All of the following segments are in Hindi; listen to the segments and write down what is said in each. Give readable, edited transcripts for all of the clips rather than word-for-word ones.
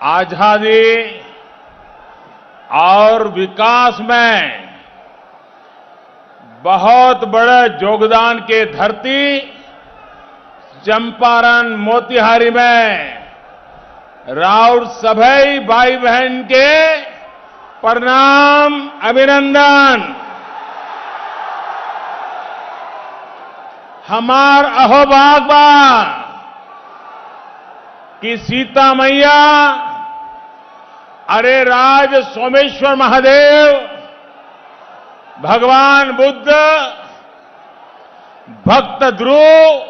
आजादी और विकास में बहुत बड़े योगदान के धरती चंपारण मोतिहारी में राउर सभी भाई बहन के प्रणाम अभिनंदन। हमार अहोभाग बा कि सीता मैया अरे राज सोमेश्वर महादेव, भगवान बुद्ध, भक्त ध्रुव,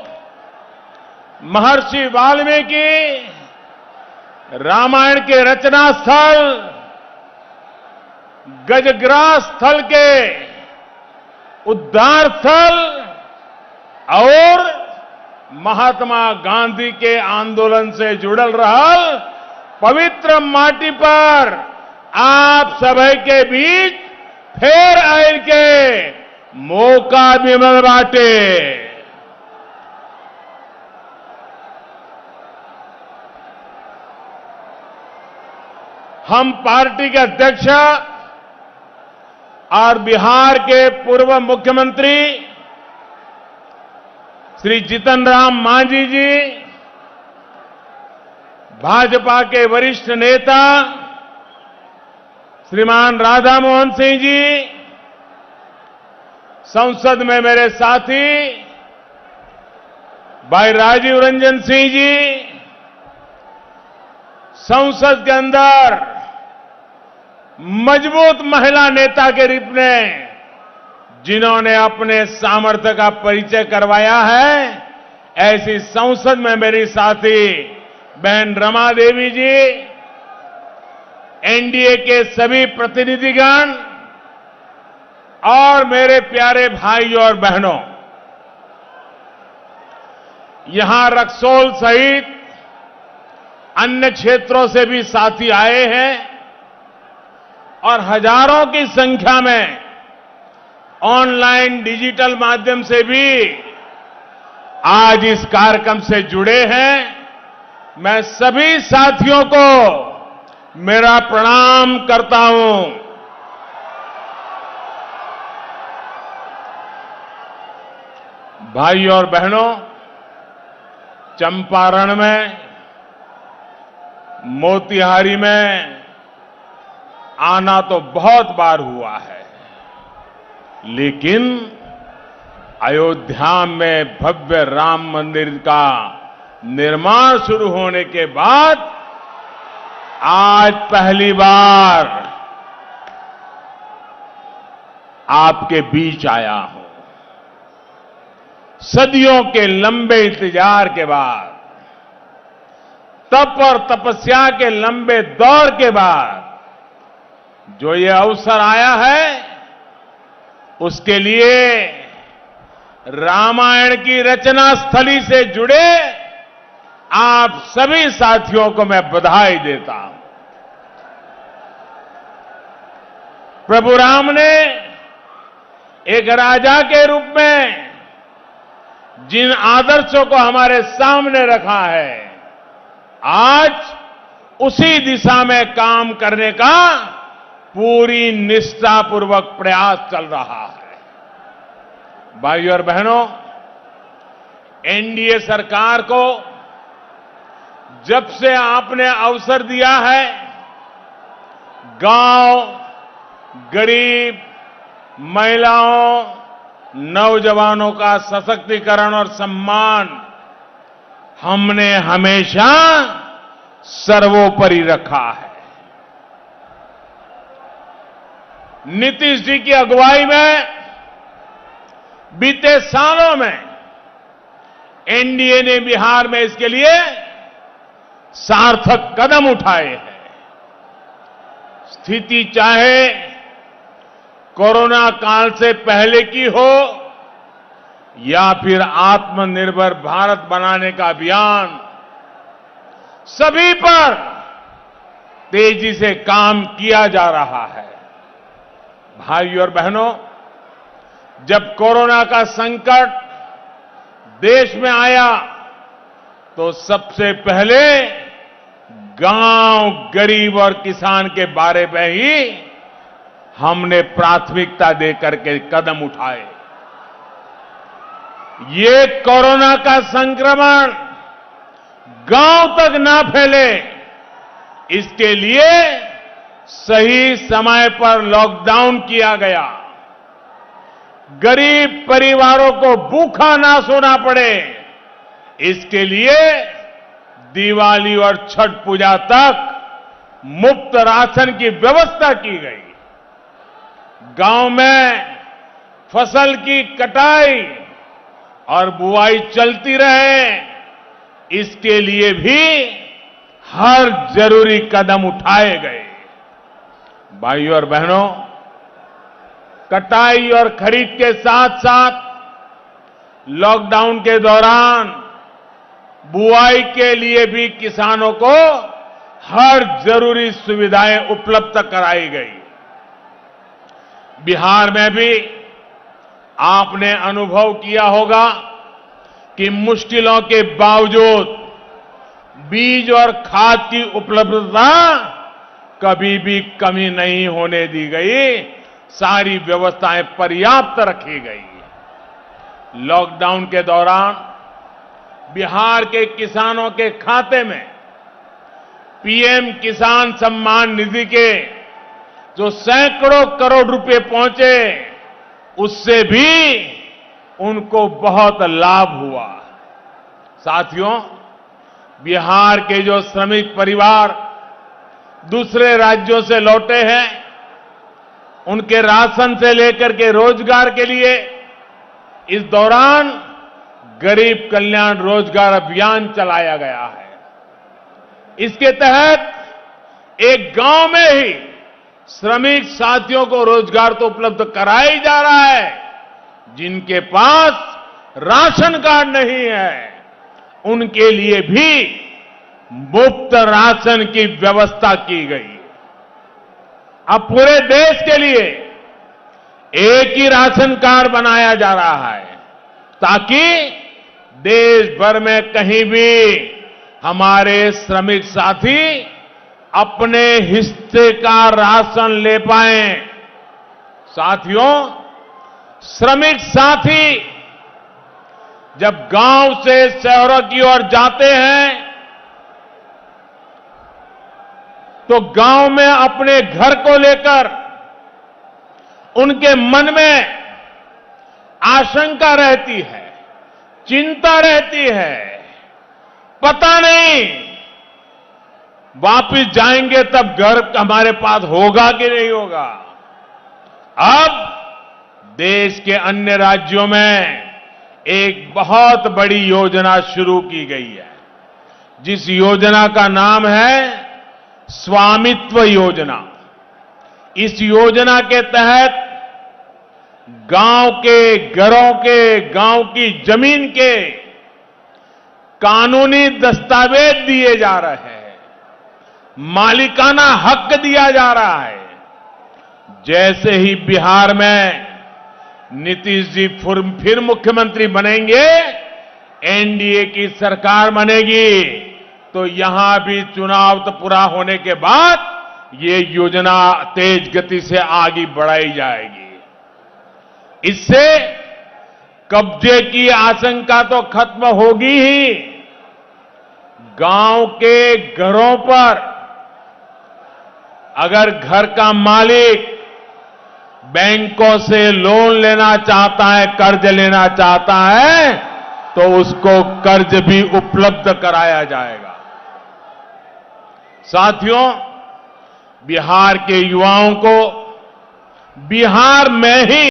महर्षि वाल्मीकि रामायण के रचना स्थल गजग्रास स्थल के उद्धार स्थल और महात्मा गांधी के आंदोलन से जुड़ल रहल पवित्र माटी पर आप सभी के बीच फिर आयल के मौका भी मिल बाटे। हम पार्टी के अध्यक्ष और बिहार के पूर्व मुख्यमंत्री श्री जीतन राम मांझी जी, भाजपा के वरिष्ठ नेता श्रीमान राधा मोहन सिंह जी, संसद में मेरे साथी भाई राजीव रंजन सिंह जी, संसद के अंदर मजबूत महिला नेता के रूप में जिन्होंने अपने सामर्थ्य का परिचय करवाया है, ऐसी संसद में मेरी साथी बहन रमा देवी जी, एनडीए के सभी प्रतिनिधिगण और मेरे प्यारे भाइयों और बहनों, यहां रक्सौल सहित अन्य क्षेत्रों से भी साथी आए हैं और हजारों की संख्या में ऑनलाइन डिजिटल माध्यम से भी आज इस कार्यक्रम से जुड़े हैं। मैं सभी साथियों को मेरा प्रणाम करता हूं। भाइयों और बहनों, चंपारण में, मोतिहारी में आना तो बहुत बार हुआ है, लेकिन अयोध्या में भव्य राम मंदिर का निर्माण शुरू होने के बाद आज पहली बार आपके बीच आया हूं। सदियों के लंबे इंतजार के बाद, तप और तपस्या के लंबे दौर के बाद जो ये अवसर आया है, उसके लिए रामायण की रचना स्थली से जुड़े आप सभी साथियों को मैं बधाई देता हूं। प्रभु राम ने एक राजा के रूप में जिन आदर्शों को हमारे सामने रखा है, आज उसी दिशा में काम करने का पूरी निष्ठापूर्वक प्रयास चल रहा है। भाइयों और बहनों, एनडीए सरकार को जब से आपने अवसर दिया है, गांव, गरीब, महिलाओं, नौजवानों का सशक्तिकरण और सम्मान हमने हमेशा सर्वोपरि रखा है। नीतीश जी की अगुवाई में बीते सालों में एनडीए ने बिहार में इसके लिए सार्थक कदम उठाए हैं। स्थिति चाहे कोरोना काल से पहले की हो या फिर आत्मनिर्भर भारत बनाने का अभियान, सभी पर तेजी से काम किया जा रहा है। भाइयों और बहनों, जब कोरोना का संकट देश में आया तो सबसे पहले गांव, गरीब और किसान के बारे में ही हमने प्राथमिकता देकर के कदम उठाए। ये कोरोना का संक्रमण गांव तक ना फैले, इसके लिए सही समय पर लॉकडाउन किया गया। गरीब परिवारों को भूखा ना सोना पड़े, इसके लिए दिवाली और छठ पूजा तक मुफ्त राशन की व्यवस्था की गई। गांव में फसल की कटाई और बुआई चलती रहे, इसके लिए भी हर जरूरी कदम उठाए गए। भाइयों और बहनों, कटाई और खरीद के साथ साथ लॉकडाउन के दौरान बुआई के लिए भी किसानों को हर जरूरी सुविधाएं उपलब्ध कराई गई। बिहार में भी आपने अनुभव किया होगा कि मुश्किलों के बावजूद बीज और खाद की उपलब्धता कभी भी कमी नहीं होने दी गई, सारी व्यवस्थाएं पर्याप्त रखी गई। लॉकडाउन के दौरान बिहार के किसानों के खाते में पीएम किसान सम्मान निधि के जो सैकड़ों करोड़ रुपए पहुंचे, उससे भी उनको बहुत लाभ हुआ। साथियों, बिहार के जो श्रमिक परिवार दूसरे राज्यों से लौटे हैं, उनके राशन से लेकर के रोजगार के लिए इस दौरान गरीब कल्याण रोजगार अभियान चलाया गया है। इसके तहत एक गांव में ही श्रमिक साथियों को रोजगार तो उपलब्ध कराया ही जा रहा है, जिनके पास राशन कार्ड नहीं है उनके लिए भी मुफ्त राशन की व्यवस्था की गई। अब पूरे देश के लिए एक ही राशन कार्ड बनाया जा रहा है, ताकि देश भर में कहीं भी हमारे श्रमिक साथी अपने हिस्से का राशन ले पाएं। साथियों, श्रमिक साथी जब गांव से शहरों की ओर जाते हैं तो गांव में अपने घर को लेकर उनके मन में आशंका रहती है, चिंता रहती है। पता नहीं वापिस जाएंगे तब घर हमारे पास होगा कि नहीं होगा। अब देश के अन्य राज्यों में एक बहुत बड़ी योजना शुरू की गई है, जिस योजना का नाम है स्वामित्व योजना। इस योजना के तहत गांव के घरों के, गांव की जमीन के कानूनी दस्तावेज दिए जा रहे हैं, मालिकाना हक दिया जा रहा है। जैसे ही बिहार में नीतीश जी फिर मुख्यमंत्री बनेंगे, एनडीए की सरकार बनेगी, तो यहां भी चुनाव तो पूरा होने के बाद ये योजना तेज गति से आगे बढ़ाई जाएगी। इससे कब्जे की आशंका तो खत्म होगी ही, गांव के घरों पर अगर घर का मालिक बैंकों से लोन लेना चाहता है, कर्ज लेना चाहता है, तो उसको कर्ज भी उपलब्ध कराया जाएगा। साथियों, बिहार के युवाओं को बिहार में ही